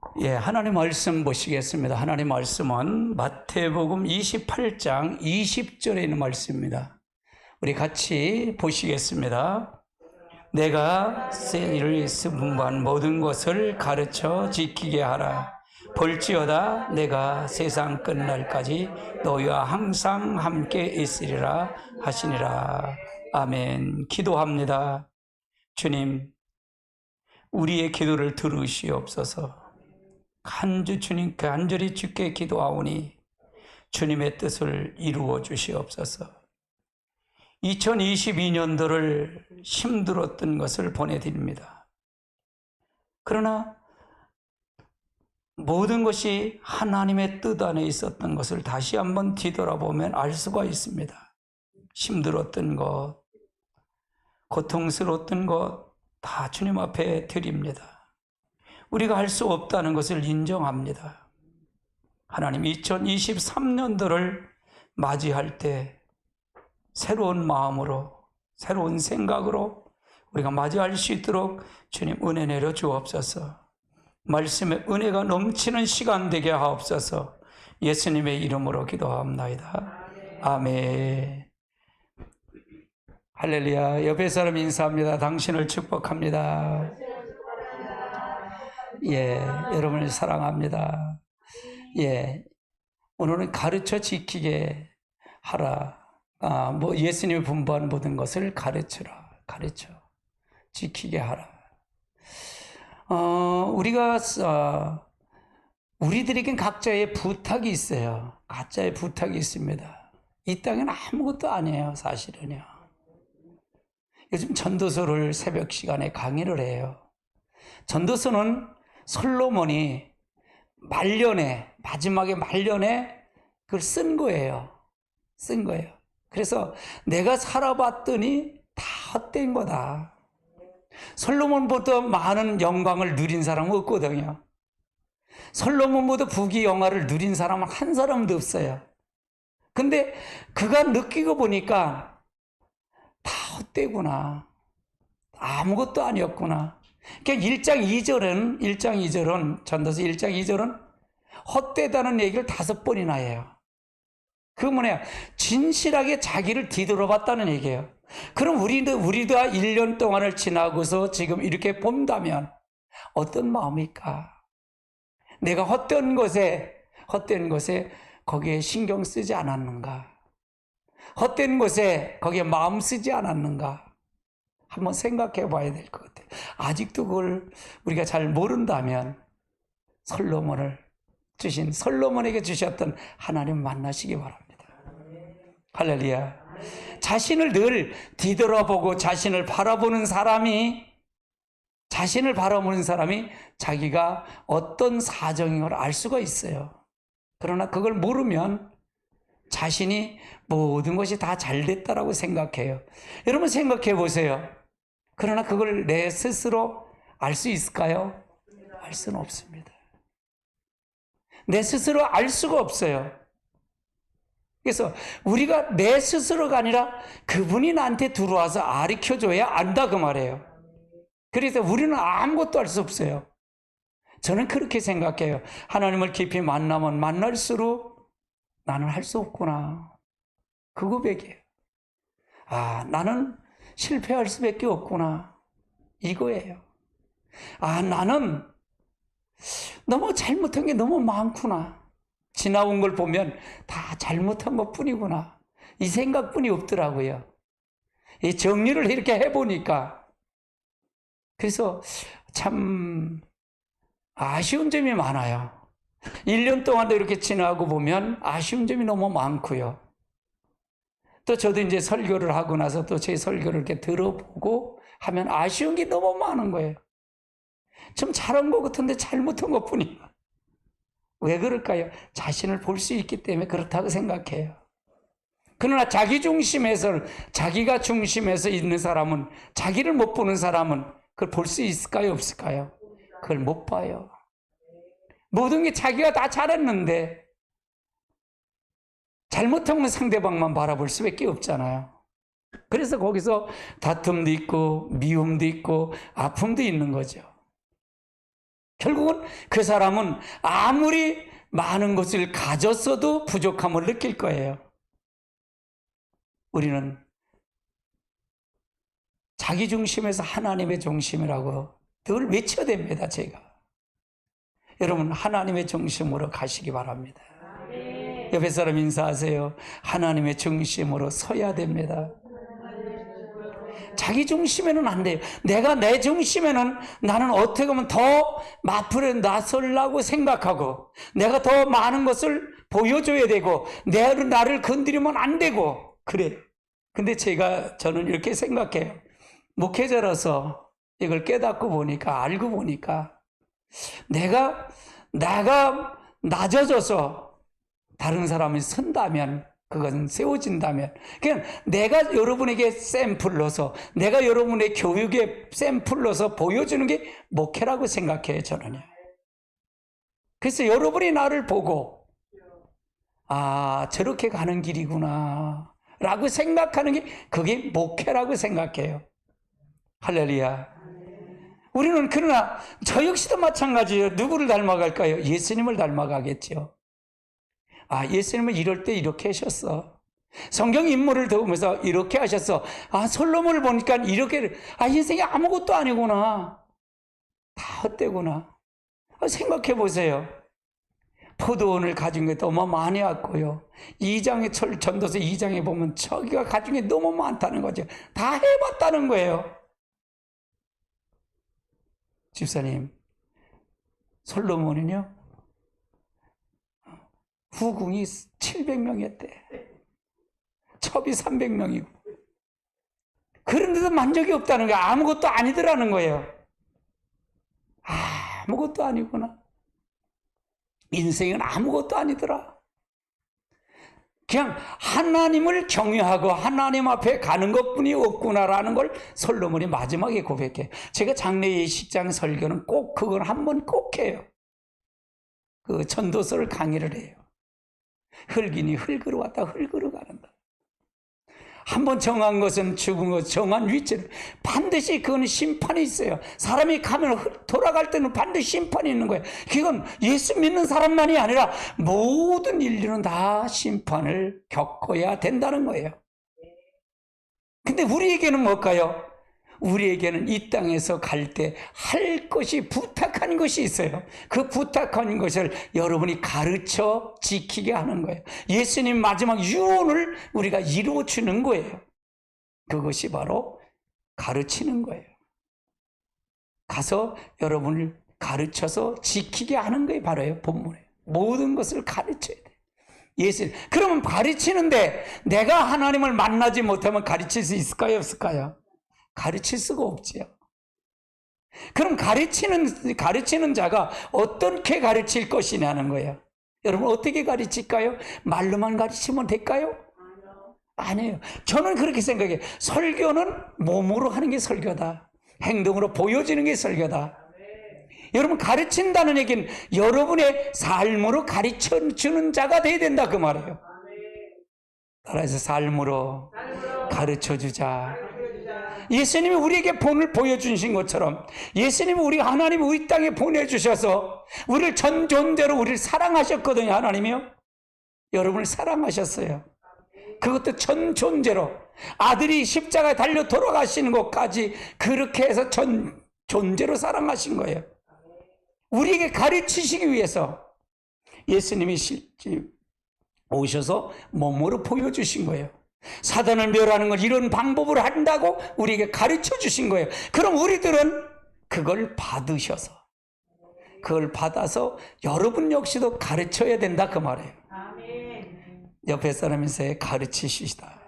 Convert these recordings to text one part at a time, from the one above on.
하나님 말씀 보시겠습니다. 하나님 말씀은 마태복음 28장 20절에 있는 말씀입니다. 우리 같이 보시겠습니다. 내가 너희를 분부한 모든 것을 가르쳐 지키게 하라. 볼지어다 내가 세상 끝날까지 너희와 항상 함께 있으리라 하시니라. 아멘. 기도합니다. 주님, 우리의 기도를 들으시옵소서. 한 주 주님께 간절히 주께 기도하오니 주님의 뜻을 이루어 주시옵소서. 2022년도를 힘들었던 것을 보내드립니다. 그러나 모든 것이 하나님의 뜻 안에 있었던 것을 다시 한번 뒤돌아보면 알 수가 있습니다. 힘들었던 것, 고통스러웠던 것 다 주님 앞에 드립니다. 우리가 할 수 없다는 것을 인정합니다. 하나님 2023년도를 맞이할 때 새로운 마음으로, 새로운 생각으로 우리가 맞이할 수 있도록 주님 은혜 내려 주옵소서. 말씀의 은혜가 넘치는 시간 되게 하옵소서. 예수님의 이름으로 기도합나이다. 아멘. 할렐루야. 옆에 사람 인사합니다. 당신을 축복합니다. 여러분을 사랑합니다. 오늘은 가르쳐 지키게 하라. 예수님이 분부한 모든 것을 가르쳐 지키게 하라. 우리들에겐 각자의 부탁이 있어요. 각자의 부탁이 있습니다. 이 땅엔 아무것도 아니에요, 사실은요. 요즘 전도서를 새벽 시간에 강의를 해요. 전도서는 솔로몬이 마지막에 말년에 그걸 쓴 거예요. 그래서 내가 살아봤더니 다 헛된 거다. 솔로몬보다 많은 영광을 누린 사람은 없거든요. 솔로몬보다 부귀영화를 누린 사람은 한 사람도 없어요. 근데 그가 느끼고 보니까 다 헛되구나. 아무것도 아니었구나. 그러니까 1장 2절은 전도서 1장 2절은 헛되다는 얘기를 5번이나 해요. 그 뭐냐, 진실하게 자기를 뒤돌아봤다는 얘기예요. 그럼 우리도 1년 동안을 지나고서 지금 이렇게 본다면 어떤 마음일까? 내가 헛된 것에 거기에 신경 쓰지 않았는가? 헛된 것에 거기에 마음 쓰지 않았는가? 한번 생각해 봐야 될 것 같아요. 아직도 그걸 우리가 잘 모른다면 솔로몬에게 주셨던 하나님 만나시기 바랍니다. 할렐루야. 자신을 늘 뒤돌아보고 자신을 바라보는 사람이 자기가 어떤 사정인 걸 알 수가 있어요. 그러나 그걸 모르면 자신이 모든 것이 다 잘 됐다라고 생각해요. 여러분 생각해 보세요. 그러나 그걸 내 스스로 알 수 있을까요? 알 수는 없습니다. 내 스스로 알 수가 없어요. 그래서 우리가 내 스스로가 아니라 그분이 나한테 들어와서 가르쳐줘야 안다 그 말이에요. 그래서 우리는 아무것도 알 수 없어요. 저는 그렇게 생각해요. 하나님을 깊이 만나면 만날수록 나는 할 수 없구나. 그 고백이에요. 나는 실패할 수밖에 없구나. 이거예요. 나는 너무 잘못한 게 너무 많구나. 지나온 걸 보면 다 잘못한 것 뿐이구나. 이 생각뿐이 없더라고요. 이 정리를 이렇게 해보니까. 그래서 참 아쉬운 점이 많아요. 1년 동안도 이렇게 지나고 보면 아쉬운 점이 너무 많고요. 또 저도 이제 설교를 하고 나서 또 제 설교를 이렇게 들어보고 하면 아쉬운 게 너무 많은 거예요. 좀 잘한 것 같은데 잘못한 것 뿐이야. 왜 그럴까요? 자신을 볼 수 있기 때문에 그렇다고 생각해요. 그러나 자기가 중심에서 있는 사람은, 자기를 못 보는 사람은 그걸 볼 수 있을까요? 없을까요? 그걸 못 봐요. 모든 게 자기가 다 잘했는데 잘못하면 상대방만 바라볼 수밖에 없잖아요. 그래서 거기서 다툼도 있고 미움도 있고 아픔도 있는 거죠. 결국은 그 사람은 아무리 많은 것을 가졌어도 부족함을 느낄 거예요. 우리는 자기 중심에서 하나님의 중심이라고 늘 외쳐야 됩니다, 제가. 여러분, 하나님의 중심으로 가시기 바랍니다. 옆에 사람 인사하세요. 하나님의 중심으로 서야 됩니다. 자기 중심에는 안 돼요. 내가 내 중심에는 나는 어떻게 하면 더 앞으로 나서려고 생각하고 내가 더 많은 것을 보여줘야 되고 나를 건드리면 안 되고 그래. 근데 저는 이렇게 생각해요. 목회자로서 이걸 깨닫고 보니까 알고 보니까 내가 낮아져서 다른 사람이 선다면 그건 세워진다면 그냥 내가 여러분에게 샘플로서 내가 여러분의 교육의 샘플로서 보여주는 게 목회라고 생각해요. 저는요. 그래서 여러분이 나를 보고 아 저렇게 가는 길이구나 라고 생각하는 게 그게 목회라고 생각해요. 할렐루야. 우리는 그러나 저 역시도 마찬가지예요. 누구를 닮아갈까요? 예수님을 닮아가겠죠. 아, 예수님은 이럴 때 이렇게 하셨어. 성경 인물을 보면서 이렇게 하셨어. 아, 솔로몬을 보니까 이렇게, 아, 인생이 아무것도 아니구나. 다 헛되구나. 생각해 보세요. 포도원을 가진 게 너무 많이 왔고요. 전도서 2장에 보면 저기가 가진 게 너무 많다는 거죠. 다 해봤다는 거예요. 집사님, 솔로몬은요, 후궁이 700명이었대. 첩이 300명이고. 그런데도 만족이 없다는 게 아무것도 아니더라는 거예요. 아무것도 아니구나. 인생은 아무것도 아니더라. 그냥 하나님을 경외하고 하나님 앞에 가는 것뿐이 없구나라는 걸 솔로몬이 마지막에 고백해요. 제가 장래 예식장 설교는 꼭 그걸 한번 꼭 해요. 그 전도서를 강의를 해요. 흙이니 흙으로 왔다 흙으로 가는다. 한번 정한 것은 죽은 것, 정한 위치를 반드시 그건 심판이 있어요. 사람이 가면 돌아갈 때는 반드시 심판이 있는 거예요. 그건 예수 믿는 사람만이 아니라 모든 인류는 다 심판을 겪어야 된다는 거예요. 근데 우리에게는 뭘까요? 우리에게는 이 땅에서 갈 때 할 것이 부탁한 것이 있어요. 그 부탁한 것을 여러분이 가르쳐 지키게 하는 거예요. 예수님 마지막 유언을 우리가 이루어 주는 거예요. 그것이 바로 가르치는 거예요. 가서 여러분을 가르쳐서 지키게 하는 거예요. 바로요. 본문에 모든 것을 가르쳐야 돼요. 그러면 가르치는데 내가 하나님을 만나지 못하면 가르칠 수 있을까요? 없을까요? 가르칠 수가 없지요. 그럼 가르치는 자가 어떻게 가르칠 것이냐는 거예요. 여러분 어떻게 가르칠까요? 말로만 가르치면 될까요? 아니에요. 저는 그렇게 생각해요. 설교는 몸으로 하는 게 설교다. 행동으로 보여지는 게 설교다. 여러분 가르친다는 얘기는 여러분의 삶으로 가르쳐주는 자가 돼야 된다 그 말이에요. 따라서 삶으로 가르쳐주자. 예수님이 우리에게 본을 보여주신 것처럼 예수님이 하나님이 우리 땅에 보내주셔서 우리를 전 존재로 우리를 사랑하셨거든요. 하나님이요. 여러분을 사랑하셨어요. 그것도 전 존재로 아들이 십자가에 달려 돌아가시는 것까지 그렇게 해서 전 존재로 사랑하신 거예요. 우리에게 가르치시기 위해서 예수님이 오셔서 몸으로 보여주신 거예요. 사단을 멸하는 걸 이런 방법으로 한다고 우리에게 가르쳐 주신 거예요. 그럼 우리들은 그걸 받으셔서 그걸 받아서 여러분 역시도 가르쳐야 된다 그 말이에요. 옆에 사람에서 가르치시다.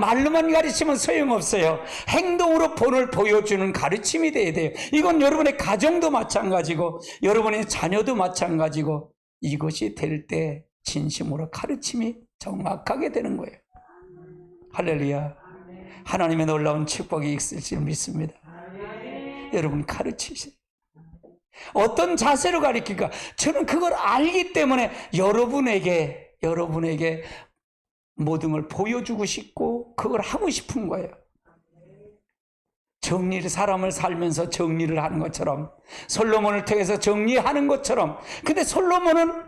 말로만 가르치면 소용없어요. 행동으로 본을 보여주는 가르침이 돼야 돼요. 이건 여러분의 가정도 마찬가지고 여러분의 자녀도 마찬가지고 이것이 될 때 진심으로 가르침이 정확하게 되는 거예요. 할렐루야. 하나님의 놀라운 축복이 있을 줄 믿습니다. 여러분 가르치세요. 어떤 자세로 가르칠까? 저는 그걸 알기 때문에 여러분에게 모든 걸 보여주고 싶고 그걸 하고 싶은 거예요. 사람을 살면서 정리를 하는 것처럼, 솔로몬을 통해서 정리하는 것처럼. 근데 솔로몬은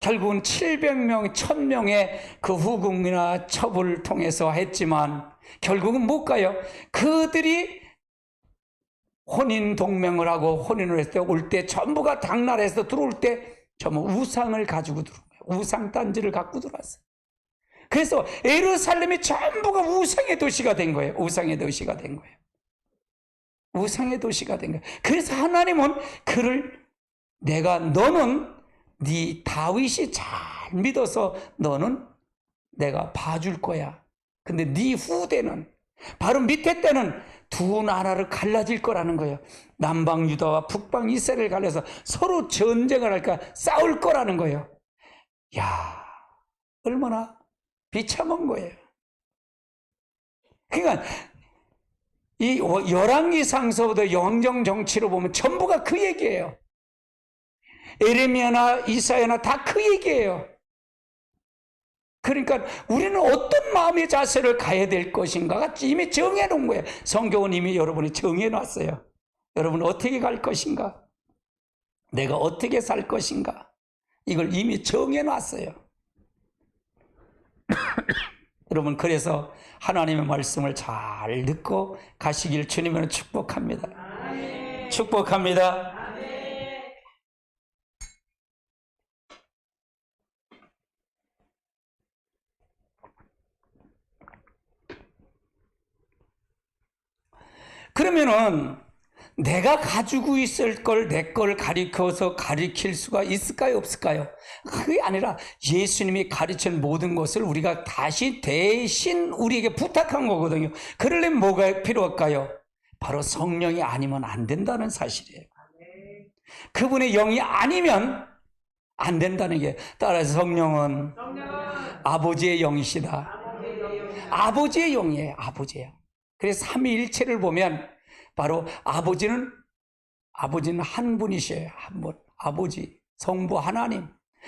결국은 700명, 1000명의 그 후궁이나 첩을 통해서 했지만 결국은 못 가요. 그들이 혼인 동맹을 하고 혼인을 했을 때 올 때 전부가 당나라에서 들어올 때 전부 우상을 가지고 들어온 거예요. 우상 단지를 갖고 들어왔어요. 그래서 예루살렘이 전부가 우상의 도시가 된 거예요. 우상의 도시가 된 거예요. 우상의 도시가 된 거예요. 그래서 하나님은 그를 너는 네 다윗이 잘 믿어서 너는 내가 봐줄 거야. 근데 네 후대는 바로 밑에 때는 두 나라를 갈라질 거라는 거예요. 남방 유다와 북방 이스라엘을 갈라서 서로 전쟁을 할까 싸울 거라는 거예요. 야, 얼마나 비참한 거예요. 그러니까 이 열왕기상서부터 영정 정치로 보면 전부가 그 얘기예요. 에레미야나 이사야나 다 그 얘기예요. 그러니까 우리는 어떤 마음의 자세를 가야 될 것인가가 이미 정해놓은 거예요. 성경은 이미 여러분이 정해놨어요. 여러분 어떻게 갈 것인가? 내가 어떻게 살 것인가? 이걸 이미 정해놨어요. 여러분, 그래서 하나님의 말씀을 잘 듣고 가시길 주님으로 축복합니다. 아멘. 축복합니다. 아멘. 그러면은 내가 가지고 있을 걸 내 걸 가리켜서 가리킬 수가 있을까요? 없을까요? 그게 아니라 예수님이 가르친 모든 것을 우리가 다시 대신 우리에게 부탁한 거거든요. 그러려면 뭐가 필요할까요? 바로 성령이 아니면 안 된다는 사실이에요. 그분의 영이 아니면 안 된다는 게, 따라서 성령은 아버지의 영이시다. 아버지의 영이에요. 아버지예요. 그래서 삼위일체를 보면 바로 아버지는 한 분이셔요. 한 분. 아버지, 성부 하나님.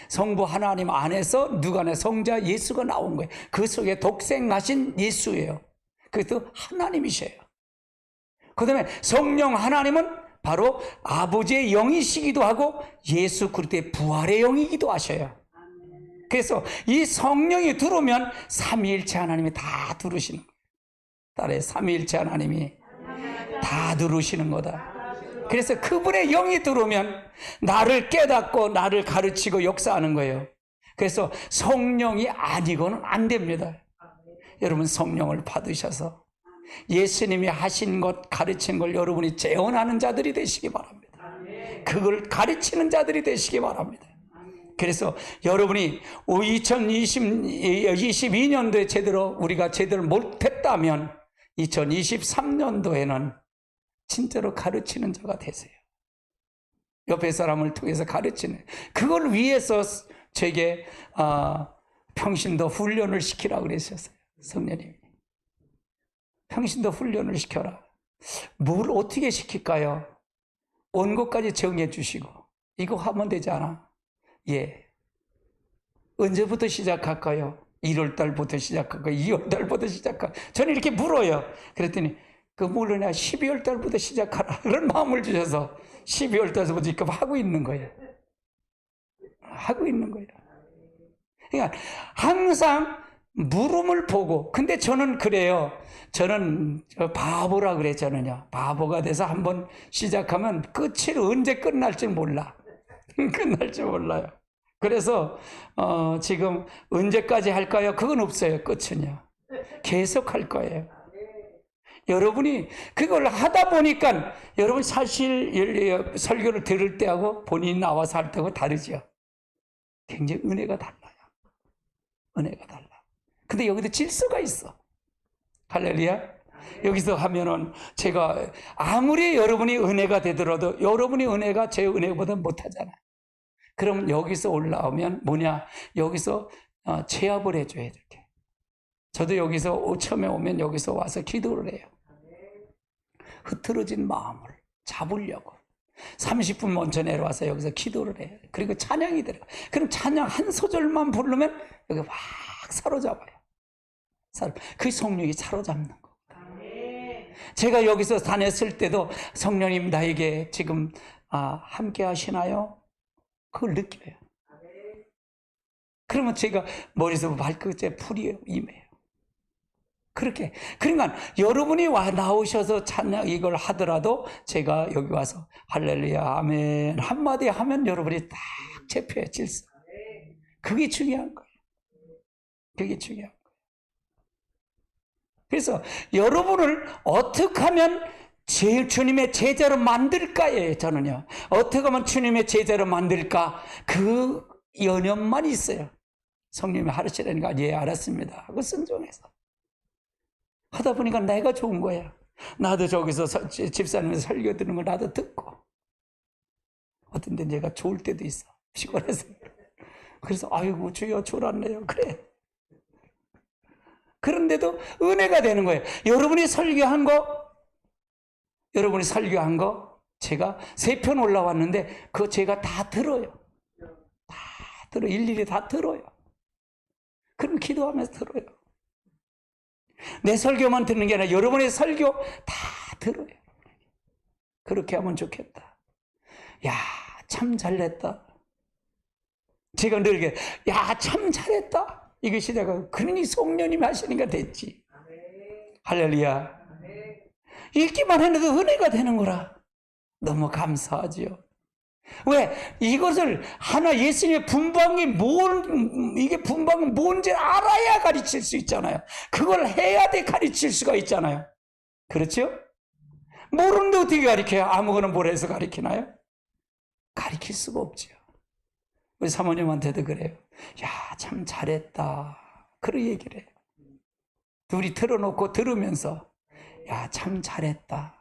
성부 하나님 안에서 누가 성자 예수가 나온 거예요. 그 속에 독생하신 예수예요. 그래서 하나님이셔요. 그 다음에 성령 하나님은 바로 아버지의 영이시기도 하고 예수 그리스도의 부활의 영이기도 하셔요. 그래서 이 성령이 들어오면 삼위일체 하나님이 다 들으시는 거예요. 따라해, 삼위일체 하나님이 다 들으시는 거다. 그래서 그분의 영이 들어오면 나를 깨닫고 나를 가르치고 역사하는 거예요. 그래서 성령이 아니고는 안 됩니다. 여러분, 성령을 받으셔서 예수님이 하신 것, 가르친 걸 여러분이 재현하는 자들이 되시기 바랍니다. 그걸 가르치는 자들이 되시기 바랍니다. 그래서 여러분이 2022년도에 우리가 제대로 못했다면 2023년도에는 진짜로 가르치는 자가 되세요. 옆에 사람을 통해서 가르치는, 그걸 위해서 제게 평신도 훈련을 시키라고 그러셨어요. 성령님이 평신도 훈련을 시켜라. 뭘 어떻게 시킬까요? 온 것까지 정해 주시고 이거 하면 되지 않아? 예. 언제부터 시작할까요? 1월달부터 시작할까요? 2월달부터 시작할까요? 저는 이렇게 물어요. 그랬더니 물으냐, 12월달부터 시작하라, 그런 마음을 주셔서 12월달부터 지금 하고 있는 거예요. 하고 있는 거예요. 그러니까 항상 물음을 보고. 근데 저는 그래요. 저는 바보라 그래. 저는요, 바보가 돼서 한번 시작하면 끝이 언제 끝날지 몰라. 끝날지 몰라요. 그래서 지금 언제까지 할까요? 그건 없어요. 끝은요. 계속 할 거예요. 여러분이 그걸 하다 보니까 여러분 사실 설교를 들을 때하고 본인이 나와서 할 때하고 다르죠. 굉장히 은혜가 달라요. 은혜가 달라. 근데 여기도 질서가 있어. 할렐루야. 여기서 하면은 제가 아무리 여러분이 은혜가 되더라도 여러분이 은혜가 제 은혜보다 못하잖아요. 그럼 여기서 올라오면 뭐냐? 여기서 제압을 해줘야 돼. 저도 여기서 처음에 오면 여기서 와서 기도를 해요. 흐트러진 마음을 잡으려고 30분 먼저 내려와서 여기서 기도를 해요. 그리고 찬양이 들어가. 그럼 찬양 한 소절만 부르면 여기 확 사로잡아요. 그 성령이 사로잡는 거. 제가 여기서 다녔을 때도 성령님 나에게 지금 함께 하시나요? 그걸 느껴요. 그러면 제가 머리에서 발끝에 풀이 임해요. 그렇게. 그러니까 여러분이 나오셔서 찬양 이걸 하더라도 제가 여기 와서 할렐루야 아멘 한마디 하면 여러분이 딱 잡혀요. 질서. 그게 중요한 거예요. 그게 중요한 거예요. 그래서 여러분을 어떻게 하면 주님의 제자로 만들까예요. 저는요. 어떻게 하면 주님의 제자로 만들까? 그 연연만 있어요. 성령님이 하시라니까 예 알았습니다 하고 순종해서 하다 보니까 내가 좋은 거야. 나도 저기서 집사님에서 설교 듣는 걸 나도 듣고 어떤 데 내가 좋을 때도 있어. 피곤해서. 그래서 아이고 주여 졸았네요. 그래. 그런데도 은혜가 되는 거예요. 여러분이 설교한 거 제가 3편 올라왔는데 그거 제가 다 들어요. 일일이 다 들어요. 그럼 기도하면서 들어요. 내 설교만 듣는 게 아니라 여러분의 설교 다 들어요. 그렇게 하면 좋겠다. 야, 참 잘했다. 제가 늘 이렇게 야, 참 잘했다. 이것이 내가 그러니 성령님이 하시니까 됐지. 할렐루야. 읽기만 해도 은혜가 되는 거라. 너무 감사하지요. 왜? 이것을 하나 예수님의 분방이 이게 분방이 뭔지 알아야 가르칠 수 있잖아요. 그걸 해야 돼 가르칠 수가 있잖아요. 그렇죠? 모르는데 어떻게 가르쳐요? 아무거나 뭘 해서 가르치나요? 가르칠 수가 없죠. 우리 사모님한테도 그래요. 야, 참 잘했다. 그런 얘기를 해요. 둘이 틀어놓고 들으면서 야, 참 잘했다.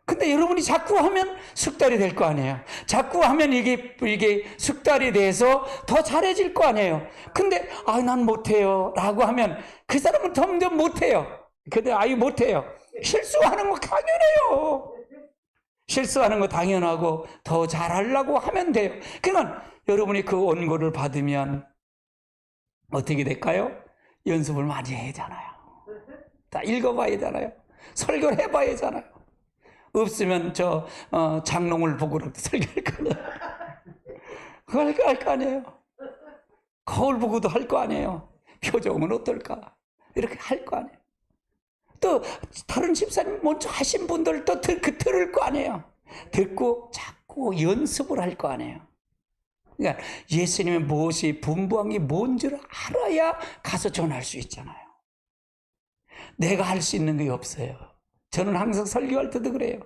근데 여러분이 자꾸 하면 숙달이 될 거 아니에요. 자꾸 하면 이게 숙달이 돼서 더 잘해질 거 아니에요. 근데 난 못해요 라고 하면 그 사람은 점점 못해요. 근데 못해요. 실수하는 거 당연해요. 실수하는 거 당연하고 더 잘하려고 하면 돼요. 그러니까 여러분이 그 원고를 받으면 어떻게 될까요? 연습을 많이 해야 하잖아요. 다 읽어봐야 하잖아요. 설교를 해봐야 하잖아요. 없으면 장롱을 보고 설교할 거 아니에요. 그거 할 거 아니에요. 거울 보고도 할 거 아니에요. 표정은 어떨까? 이렇게 할 거 아니에요. 또 다른 집사님 먼저 하신 분들도 들을 거 아니에요. 듣고 자꾸 연습을 할 거 아니에요. 그러니까 예수님의 무엇이 분부한 게 뭔지를 알아야 가서 전할 수 있잖아요. 내가 할 수 있는 게 없어요. 저는 항상 설교할 때도 그래요.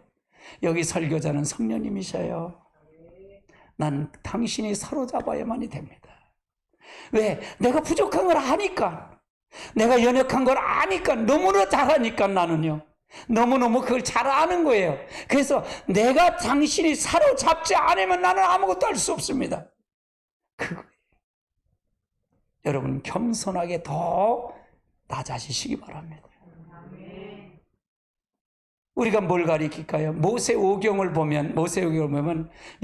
여기 설교자는 성령님이셔요. 난 당신이 사로잡아야만이 됩니다. 왜? 내가 부족한 걸 아니까. 내가 연약한 걸 아니까. 너무나 잘하니까 나는요. 너무너무 그걸 잘 아는 거예요. 그래서 당신이 사로잡지 않으면 나는 아무것도 할 수 없습니다. 그거예요. 여러분 겸손하게 더 낮아지시기 바랍니다. 우리가 뭘 가리킬까요? 모세오경을 보면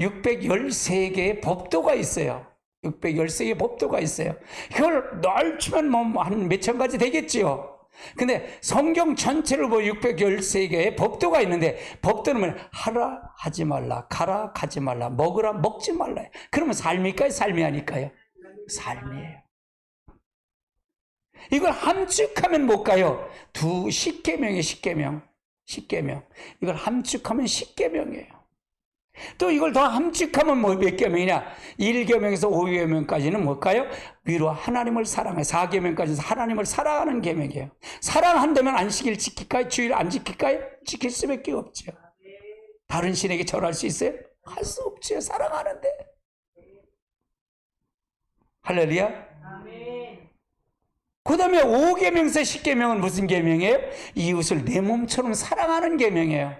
613개의 법도가 있어요. 613개의 법도가 있어요. 그걸 넓히면 한 몇천 가지 되겠지요. 근데 성경 전체를 보면 613개의 법도가 있는데 법도는 뭐냐? 하라 하지 말라, 가라 가지 말라, 먹으라 먹지 말라. 그러면 삶일까요? 삶이 아닐까요? 삶이에요. 이걸 함축하면 뭘까요? 10계명이에요. 10계명. 이걸 함축하면 10계명이에요. 또 이걸 더 함축하면 몇 계명이냐? 1계명에서 5계명까지는 뭘까요? 위로 하나님을 사랑해. 4계명까지는 하나님을 사랑하는 계명이에요. 사랑한다면 안식일 지킬까요? 주일 안 지킬까요? 지킬 수밖에 없죠. 다른 신에게 절할 수 있어요? 할 수 없죠. 사랑하는데. 할렐루야. 그 다음에 5계명에서 10계명은 무슨 계명이에요? 이웃을 내 몸처럼 사랑하는 계명이에요.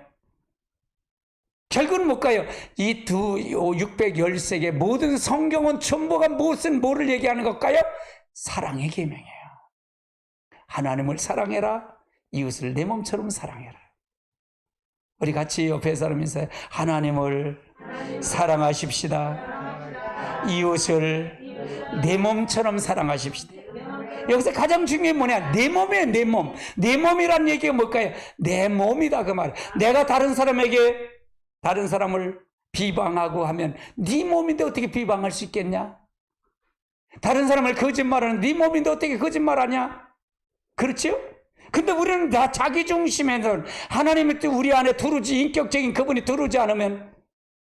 결국은 뭘까요? 이 613개 모든 성경은 전부가 뭐를 얘기하는 걸까요? 사랑의 계명이에요. 하나님을 사랑해라. 이웃을 내 몸처럼 사랑해라. 우리 같이 옆에 사람 인사해. 하나님을 사랑하십시다. 이웃을 내 몸처럼 사랑하십시다. 여기서 가장 중요한 게 뭐냐? 내 몸이에요, 내 몸. 내 몸이란 얘기가 뭘까요? 내 몸이다, 그 말. 내가 다른 사람에게, 다른 사람을 비방하고 하면 네 몸인데 어떻게 비방할 수 있겠냐? 다른 사람을 거짓말하는 네 몸인데 어떻게 거짓말하냐? 그렇죠? 근데 우리는 다 자기 중심에서 하나님이 또 우리 안에 들어오지, 인격적인 그분이 들어오지 않으면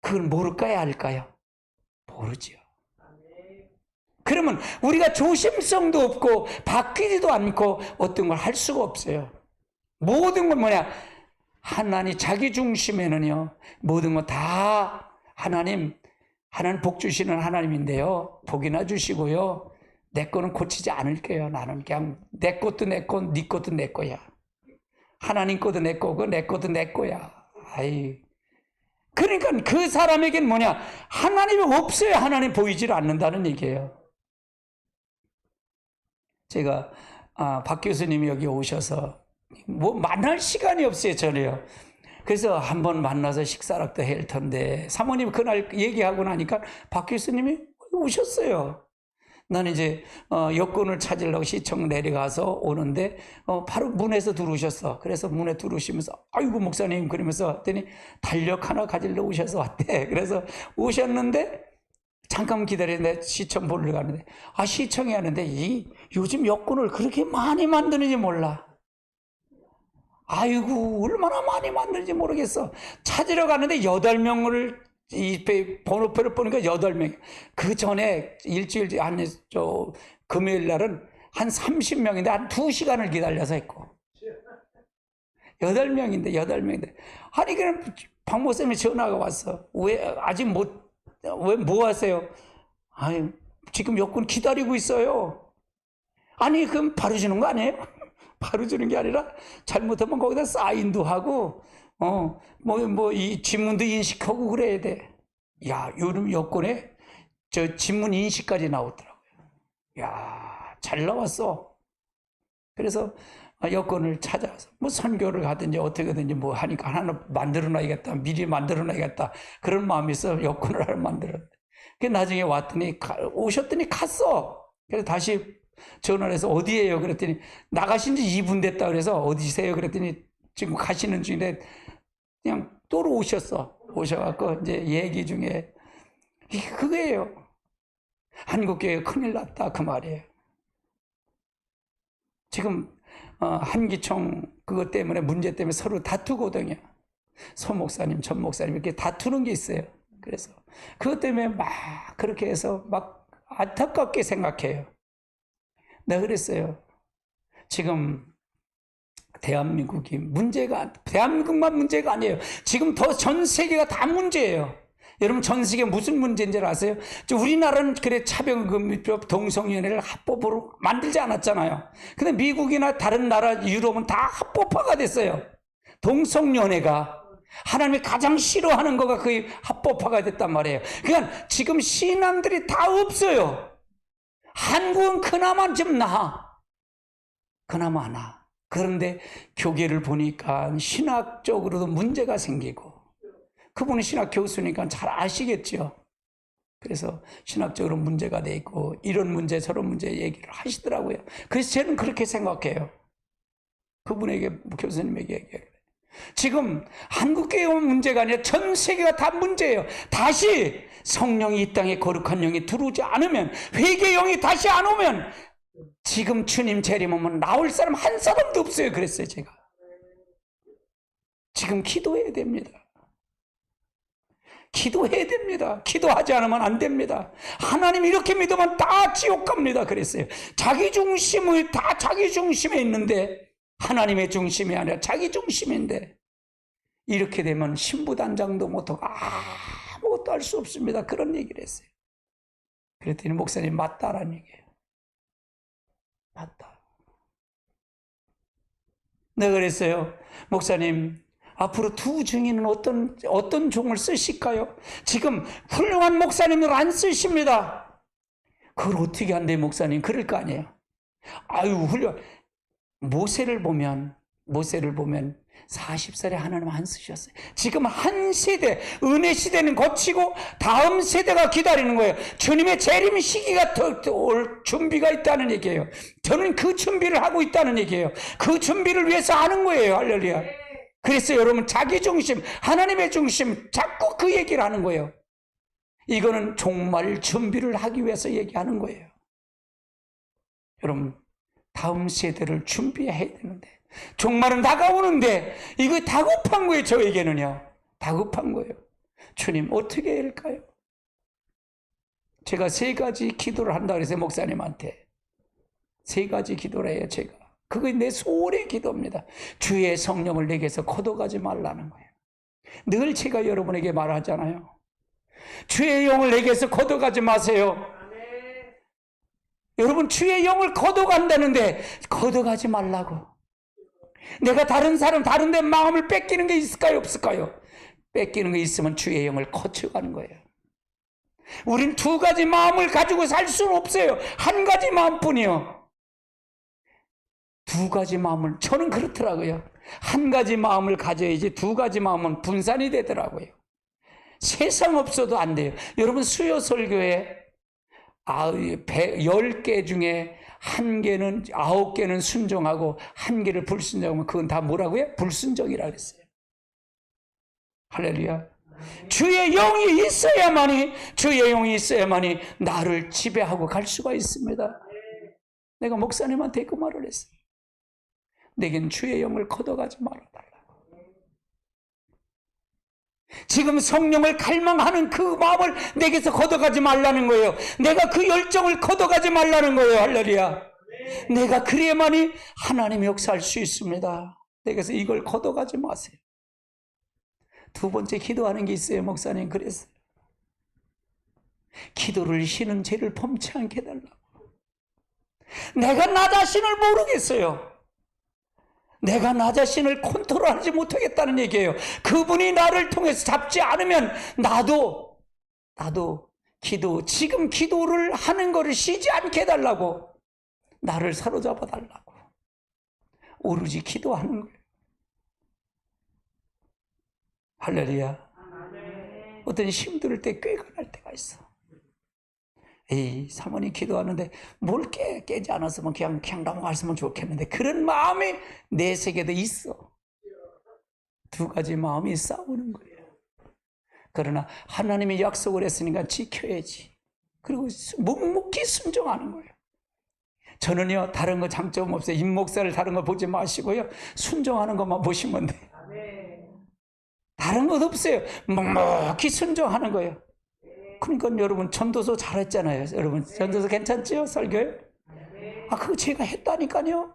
그걸 모를까요, 알까요? 모르죠. 그러면 우리가 조심성도 없고 바뀌지도 않고 어떤 걸 할 수가 없어요. 모든 건 뭐냐? 하나님 자기 중심에는요, 모든 건 다 하나님 복 주시는 하나님인데요, 복이나 주시고요, 내 거는 고치지 않을게요. 나는 그냥 내 것도 내 거, 네 것도 내 거야. 하나님 것도 내 거고 내 것도 내 거야. 아이, 그러니까 그 사람에게는 뭐냐? 하나님이 없어야 하나님 보이질 않는다는 얘기예요. 제가 박 교수님이 여기 오셔서 뭐 만날 시간이 없어요, 전에요. 그래서 한번 만나서 식사락도 할 텐데 사모님 그날 얘기하고 나니까 박 교수님이 오셨어요. 나는 이제 여권을 찾으려고 시청 내려가서 오는데 바로 문에서 들어오셨어. 그래서 문에 들어오시면서 아이고 목사님 그러면서 왔더니 달력 하나 가지러 오셔서 왔대. 그래서 오셨는데 잠깐 기다리는데 시청 보러 가는데 시청에 하는데 요즘 여권을 그렇게 많이 만드는지 몰라. 아이고 얼마나 많이 만드는지 모르겠어. 찾으러 가는데 8명을 이 번호표를 보니까 8명. 그 전에 일주일 금요일 날은 한 30명인데 한 2시간을 기다려서 했고. 8명인데. 아니, 그럼 박 목사님이 전화가 왔어. 왜 아직 왜 뭐 하세요? 아니, 지금 여권 기다리고 있어요. 아니, 그럼 바로 주는 거 아니에요? 바로 주는 게 아니라 잘못하면 거기다 사인도 하고 이 지문도 인식하고 그래야 돼. 야, 요즘 여권에 저 지문 인식까지 나오더라고요. 야, 잘 나왔어. 그래서 여권을 찾아서 뭐 선교를 가든지 어떻게든지 뭐 하니까 하나 만들어 놔야겠다. 미리 만들어 놔야겠다. 그런 마음이 있어 여권을 하나 만들었는데. 그 나중에 왔더니 오셨더니 갔어. 그래서 다시 전화를 해서 어디에요? 그랬더니 나가신 지 2분 됐다. 그래서 어디세요? 그랬더니 지금 가시는 중인데 그냥 또 오셨어. 오셔갖고 이제 얘기 중에 그거예요. 한국교회 큰일 났다 그 말이에요. 지금 한기총 그것 때문에 문제 때문에 서로 다투거든요. 서 목사님, 전 목사님 이렇게 다투는 게 있어요. 그래서 그것 때문에 막 그렇게 해서 막 안타깝게 생각해요. 내가 그랬어요. 지금 대한민국만 문제가 아니에요. 지금 더 전 세계가 다 문제예요. 여러분 전 세계 무슨 문제인지 아세요? 우리나라는 그래 차별금지법 동성연애를 합법으로 만들지 않았잖아요. 근데 미국이나 다른 나라 유럽은 다 합법화가 됐어요. 동성연애가 하나님이 가장 싫어하는 거가 거의 합법화가 됐단 말이에요. 그러니까 지금 신앙들이 다 없어요. 한국은 그나마 좀 나아. 그나마 나아. 그런데 교계를 보니까 신학적으로도 문제가 생기고, 그분은 신학 교수니까 잘 아시겠죠. 그래서 신학적으로 문제가 돼 있고 이런 문제 저런 문제 얘기를 하시더라고요. 그래서 저는 그렇게 생각해요. 그분에게 교수님에게 얘기해요. 지금 한국교회 문제가 아니라 전 세계가 다 문제예요. 다시 성령이 이 땅에 거룩한 영이 들어오지 않으면, 회개 영이 다시 안 오면 지금 주님 재림하면 나올 사람 한 사람도 없어요. 그랬어요 제가. 지금 기도해야 됩니다. 기도해야 됩니다. 기도하지 않으면 안 됩니다. 하나님 이렇게 믿으면 다 지옥 갑니다. 그랬어요. 자기 중심을 다 자기 중심에 있는데 하나님의 중심이 아니라 자기 중심인데 이렇게 되면 신부단장도 못하고 아무것도 할 수 없습니다. 그런 얘기를 했어요. 그랬더니 목사님 맞다라는 얘기예요. 맞다. 내가 그랬어요. 목사님 앞으로 두 증인은 어떤 종을 쓰실까요? 지금 훌륭한 목사님을 안 쓰십니다. 그걸 어떻게 한대 목사님? 그럴 거 아니에요. 아유 훌륭한. 모세를 보면 40살에 하나님 안 쓰셨어요. 지금 한 세대, 은혜 시대는 거치고 다음 세대가 기다리는 거예요. 주님의 재림 시기가 올 준비가 있다는 얘기예요. 저는 그 준비를 하고 있다는 얘기예요. 그 준비를 위해서 하는 거예요. 할렐루야. 그래서 여러분, 자기 중심, 하나님의 중심, 자꾸 그 얘기를 하는 거예요. 이거는 종말 준비를 하기 위해서 얘기하는 거예요. 여러분, 다음 세대를 준비해야 되는데, 종말은 다가오는데 이거 다급한 거예요. 저에게는요, 다급한 거예요. 주님, 어떻게 해야 할까요? 제가 3가지 기도를 한다고 해서 목사님한테 3가지 기도를 해요. 제가 그게 내 소원의 기도입니다. 주의 성령을 내게서 걷어가지 말라는 거예요. 늘 제가 여러분에게 말하잖아요. 주의 영을 내게서 걷어가지 마세요. 여러분, 주의 영을 걷어간다는데 걷어가지 말라고. 내가 다른 사람, 다른 데 마음을 뺏기는 게 있을까요? 없을까요? 뺏기는 게 있으면 주의 영을 거쳐가는 거예요. 우린 2가지 마음을 가지고 살 수는 없어요. 1가지 마음뿐이요. 2가지 마음을, 저는 그렇더라고요. 1가지 마음을 가져야지 2가지 마음은 분산이 되더라고요. 세상 없어도 안 돼요. 여러분, 수요 설교에 10개 중에 1개는, 9개는 순종하고 1개를 불순종하면 그건 다 뭐라고요? 불순종이라고 했어요. 할렐루야. 주의 영이 있어야만이, 주의 영이 있어야만이 나를 지배하고 갈 수가 있습니다. 내가 목사님한테 그 말을 했어요. 내겐 주의 영을 걷어가지 말아달라고. 지금 성령을 갈망하는 그 마음을 내게서 걷어가지 말라는 거예요. 내가 그 열정을 걷어가지 말라는 거예요. 할렐루야. 내가 그래야만이 하나님의 역사할 수 있습니다. 내게서 이걸 걷어가지 마세요. 2번째 기도하는 게 있어요. 목사님, 그랬어요. 기도를 쉬는 죄를 범치 않게 해달라고. 내가 나 자신을 모르겠어요. 내가 나 자신을 컨트롤하지 못하겠다는 얘기예요. 그분이 나를 통해서 잡지 않으면 나도 지금 기도를 하는 거를 쉬지 않게 해달라고, 나를 사로잡아 달라고. 오로지 기도하는 거예요. 할렐루야. 어떤 힘들 때 꾀관할 때가 있어. 에이, 사모님 기도하는데 뭘 깨지 않았으면 그냥 넘어갔으면 좋겠는데, 그런 마음이 내 세계도 있어. 2가지 마음이 싸우는 거예요. 그러나 하나님이 약속을 했으니까 지켜야지. 그리고 묵묵히 순종하는 거예요. 저는요, 다른 거 장점 없어요. 임목사를 다른 거 보지 마시고요, 순종하는 것만 보시면 돼요. 다른 것 없어요. 묵묵히 순종하는 거예요. 그러니까 여러분, 전도서 잘했잖아요. 여러분, 전도서 괜찮지요? 설교요? 그거 제가 했다니까요.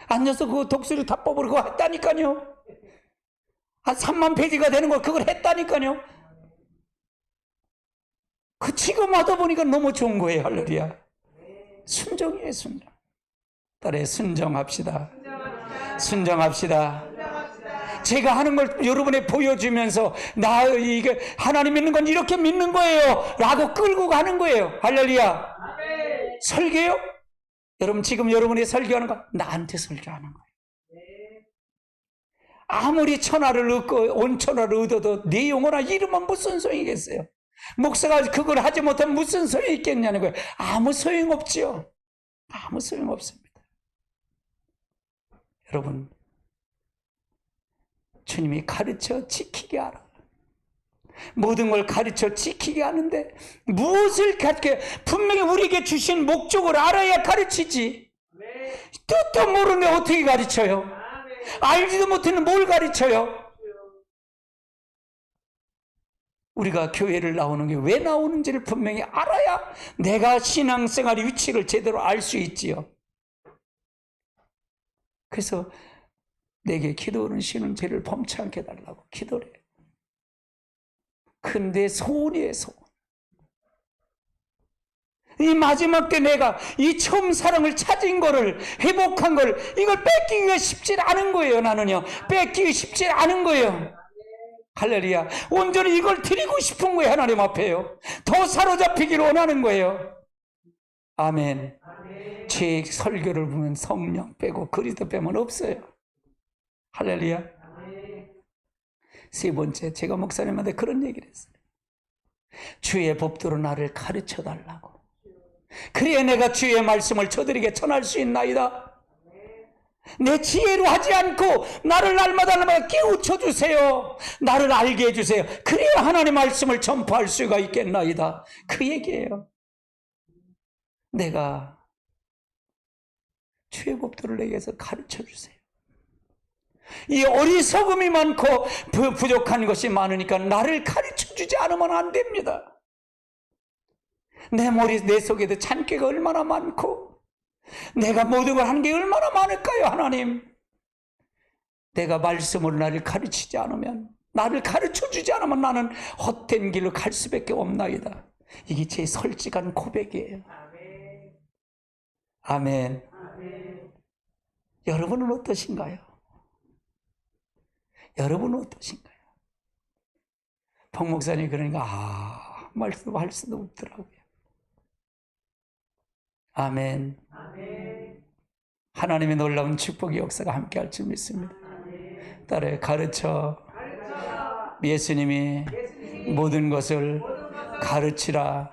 앉아서 그거 독수리 다 뽑으러 그거 했다니까요. 한 3만 페이지가 되는 거 그걸 했다니까요. 그 지금 하다 보니까 너무 좋은 거예요. 할렐루야. 순종이에요, 순종. 딸에 순종합시다. 순종합시다. 제가 하는 걸 여러분에 보여주면서, 이게 하나님 믿는 건 이렇게 믿는 거예요 라고 끌고 가는 거예요. 할렐루야. 설교요? 여러분, 지금 여러분이 설교하는 거 나한테 설교하는 거예요. 아무리 천하를 얻고 온 천하를 얻어도 내 영혼아 이름은 무슨 소용이겠어요? 목사가 그걸 하지 못하면 무슨 소용이 있겠냐는 거예요. 아무 소용없지요. 아무 소용없습니다. 여러분, 주님이 가르쳐 지키게 하라. 모든 걸 가르쳐 지키게 하는데, 무엇을 가르쳐? 분명히 우리에게 주신 목적을 알아야 가르치지. 뜻도 모르는데 어떻게 가르쳐요? 알지도 못하는 뭘 가르쳐요? 우리가 교회를 나오는 게 왜 나오는지를 분명히 알아야 내가 신앙생활의 위치를 제대로 알 수 있지요. 그래서 내게 기도는 쉬는 죄를 범치 않게 해달라고 기도를 해요. 근데 소원이에요, 소원. 이 마지막 때 내가 이 처음 사랑을 찾은 거를, 회복한 걸, 이걸 뺏기기가 쉽지 않은 거예요. 나는요, 뺏기기 쉽지 않은 거예요. 할렐루야. 온전히 이걸 드리고 싶은 거예요. 하나님 앞에요. 더 사로잡히기를 원하는 거예요. 아멘. 제 설교를 보면 성령 빼고 그리스도 빼면 없어요. 할렐루야. 세 번째, 제가 목사님한테 그런 얘기를 했어요. 주의 법도로 나를 가르쳐 달라고. 그래야 내가 주의 말씀을 저들에게 전할 수 있나이다. 내 지혜로 하지 않고 나를 날마다 깨우쳐 주세요. 나를 알게 해주세요. 그래야 하나님의 말씀을 전파할 수가 있겠나이다. 그 얘기예요. 내가 주의 법도를 내게서 가르쳐 주세요. 이 어리석음이 많고 부족한 것이 많으니까 나를 가르쳐 주지 않으면 안 됩니다. 내 머리, 내 속에도 잔꾀가 얼마나 많고 내가 모든 걸 하는 게 얼마나 많을까요, 하나님? 내가 말씀으로 나를 가르치지 않으면, 나를 가르쳐 주지 않으면 나는 헛된 길로 갈 수밖에 없나이다. 이게 제 솔직한 고백이에요. 아멘. 아멘. 여러분은 어떠신가요? 여러분은 어떠신가요? 박 목사님 그러니까 말씀할 수도 없더라고요. 아멘. 아멘. 하나님의 놀라운 축복의 역사가 함께할 줄 믿습니다. 딸을 가르쳐. 예수님이 모든 것을 가르치라.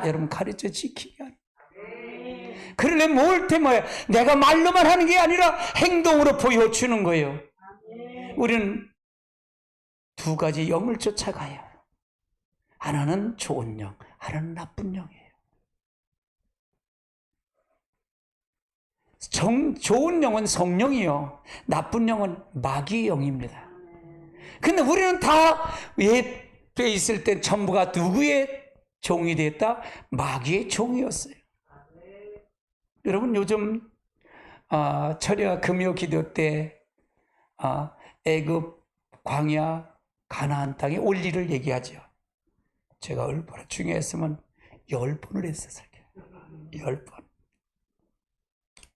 여러분 가르쳐 지키기 아니에요. 그러려 뭘 때문에 내가 말로만 하는 게 아니라 행동으로 보여주는 거예요. 우리는 두 가지 영을 쫓아가요. 하나는 좋은 영, 하나는 나쁜 영이에요. 좋은 영은 성령이요, 나쁜 영은 마귀의 영입니다. 근데 우리는 다 예배 있을 때 전부가 누구의 종이 됐다? 마귀의 종이었어요. 여러분 요즘 철야 금요 기도 때 애굽, 광야, 가나안 땅의 원리를 얘기하죠. 제가 얼마나 중요했으면 10번을 했었어요. 10번.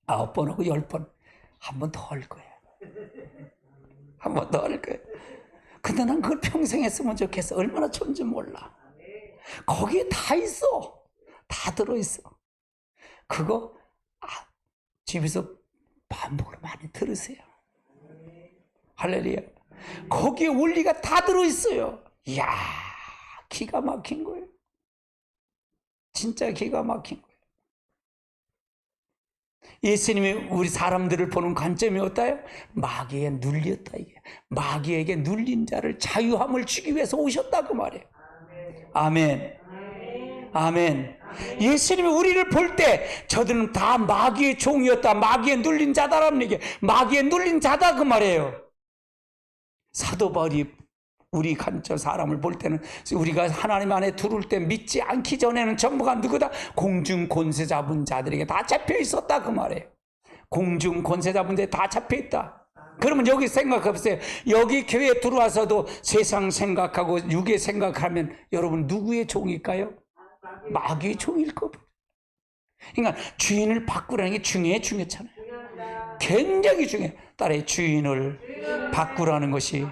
9번하고 10번. 한 번 더 할 거예요. 한 번 더 할 거예요. 근데 난 그걸 평생 했으면 좋겠어. 얼마나 좋은지 몰라. 거기에 다 있어. 다 들어있어. 그거 집에서 반복으로 많이 들으세요. 할렐루야. 거기에 원리가 다 들어있어요. 이야, 기가 막힌 거예요. 진짜 기가 막힌 거예요. 예수님이 우리 사람들을 보는 관점이 어때요? 마귀에 눌렸다. 이게 마귀에게 눌린 자를 자유함을 주기 위해서 오셨다 그 말이에요. 아멘. 아멘. 예수님이 우리를 볼 때 저들은 다 마귀의 종이었다, 마귀에 눌린 자다라는 얘기예요. 마귀에 눌린 자다 그 말이에요. 사도 바울이 우리 관점 사람을 볼 때는, 우리가 하나님 안에 들어올 때 믿지 않기 전에는 전부가 누구다? 공중 권세 잡은 자들에게 다 잡혀 있었다 그 말이에요. 공중 권세 잡은 데 다 잡혀 있다. 그러면 여기 생각해보세요. 여기 교회에 들어와서도 세상 생각하고 육의 생각하면 여러분 누구의 종일까요? 마귀의 종일 겁니다. 그러니까 주인을 바꾸라는 게 중요했잖아요. 굉장히 중요해. 딸의 주인을 바꾸라는 것이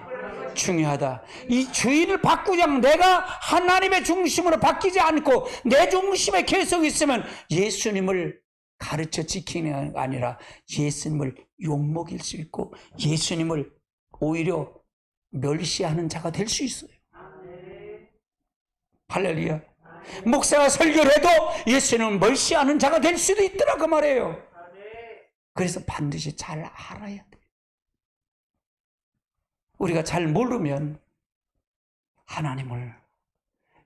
중요하다. 이 주인을 바꾸자면 내가 하나님의 중심으로 바뀌지 않고 내 중심에 계속 있으면 예수님을 가르쳐 지키는 게 아니라 예수님을 욕먹일 수 있고 예수님을 오히려 멸시하는 자가 될 수 있어요. 할렐루야. 목사가 설교를 해도 예수님을 멸시하는 자가 될 수도 있더라 그 말이에요. 그래서 반드시 잘 알아야 돼요. 우리가 잘 모르면 하나님을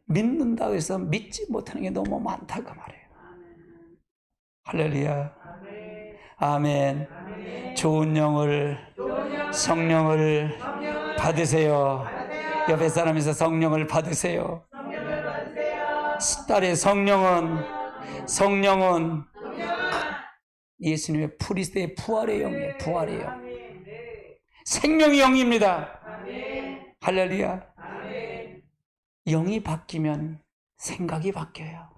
믿는다고 해서 믿지 못하는 게 너무 많다 그 말이에요. 할렐루야. 아멘. 아멘. 좋은 영을, 성령을 받으세요. 옆에 사람에서 성령을 받으세요. 딸의 성령은 예수님의 프리스트의 부활의 영이에요. 부활의 영. 생명의 영입니다. 할렐루야. 영이 바뀌면 생각이 바뀌어요.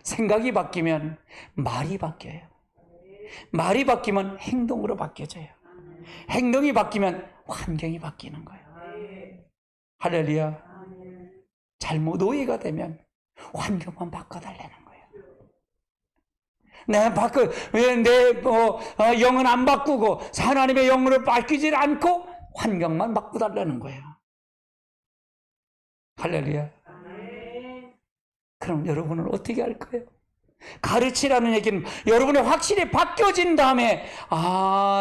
생각이 바뀌면 말이 바뀌어요. 말이 바뀌면 행동으로 바뀌어져요. 행동이 바뀌면 환경이 바뀌는 거예요. 할렐루야. 잘못 오해가 되면 환경만 바꿔달라는 거예요. 왜 내 영은 안 바꾸고 하나님의 영으로 바뀌질 않고 환경만 바꾸달라는 거예요. 할렐루야. 그럼 여러분은 어떻게 할 거예요? 가르치라는 얘기는 여러분이 확실히 바뀌어진 다음에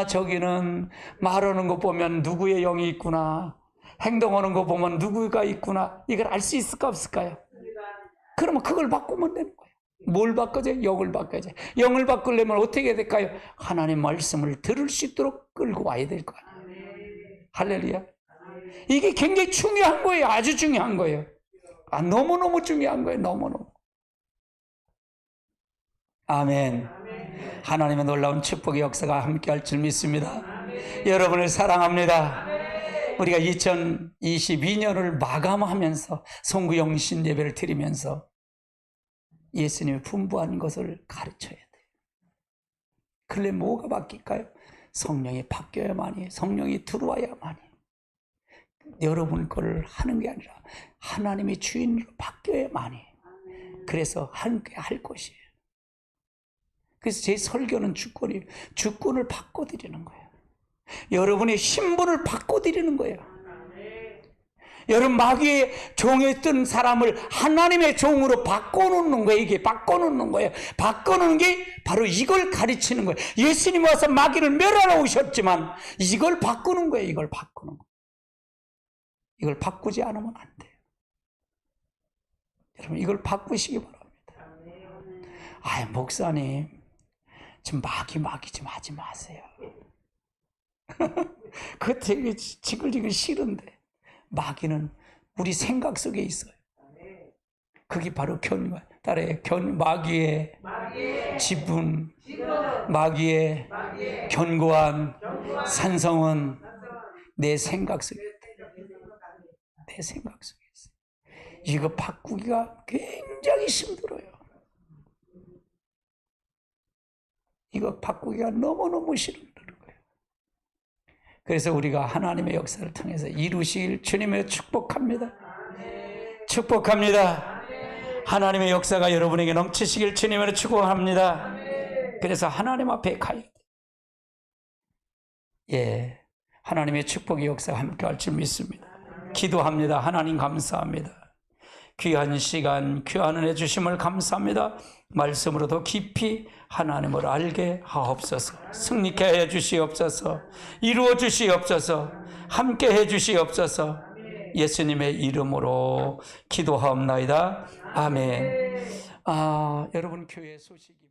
저기는 말하는 거 보면 누구의 영이 있구나, 행동하는 거 보면 누구가 있구나, 이걸 알 수 있을까 없을까요? 그러면 그걸 바꾸면 되는 거예요. 뭘 바꿔줘요? 영을 바꿔야죠. 영을 바꾸려면 어떻게 해야 될까요? 하나님 말씀을 들을 수 있도록 끌고 와야 될 거 아니에요. 할렐루야. 이게 굉장히 중요한 거예요. 아주 중요한 거예요. 너무너무 중요한 거예요. 너무너무. 아멘. 하나님의 놀라운 축복의 역사가 함께할 줄 믿습니다. 여러분을 사랑합니다. 우리가 2022년을 마감하면서 송구영신 예배를 드리면서 예수님의 분부한 것을 가르쳐야 돼요. 그런데 뭐가 바뀔까요? 성령이 바뀌어야만이, 성령이 들어와야만이. 여러분 거를 하는 게 아니라 하나님의 주인으로 바뀌어야만이. 그래서 함께 할 것이에요. 그래서 제 설교는 주권을 바꿔드리는 거예요. 여러분의 신분을 바꿔드리는 거예요. 여러분 마귀의 종했던 사람을 하나님의 종으로 바꿔놓는 거예요. 이게 바꿔놓는 거예요. 바꿔놓는 게 바로 이걸 가르치는 거예요. 예수님 와서 마귀를 멸하러 오셨지만 이걸 바꾸는 거예요. 이걸 바꾸는 거예요. 이걸 바꾸지 않으면 안 돼요. 여러분 이걸 바꾸시기 바랍니다. 목사님 좀 마귀 좀 하지 마세요. 그거 되게 지글지글 싫은데 마귀는 우리 생각 속에 있어요. 그게 바로 마귀의 지분, 마귀의 견고한 산성은 내 생각 속에 있어요. 내 생각 속에 있어요. 이거 바꾸기가 굉장히 힘들어요. 이거 바꾸기가 너무너무 힘들어요. 그래서 우리가 하나님의 역사를 통해서 이루실 주님을 축복합니다. 축복합니다. 하나님의 역사가 여러분에게 넘치시길 주님으로 축복합니다. 그래서 하나님 앞에 가야 돼요. 하나님의 축복의 역사가 함께할 줄 믿습니다. 기도합니다. 하나님 감사합니다. 귀한 시간, 귀한 은혜 주심을 감사합니다. 말씀으로 더 깊이 하나님을 알게 하옵소서. 승리케 해 주시옵소서. 이루어 주시옵소서. 함께 해 주시옵소서. 예수님의 이름으로 기도하옵나이다. 아멘. 여러분 교회 소식이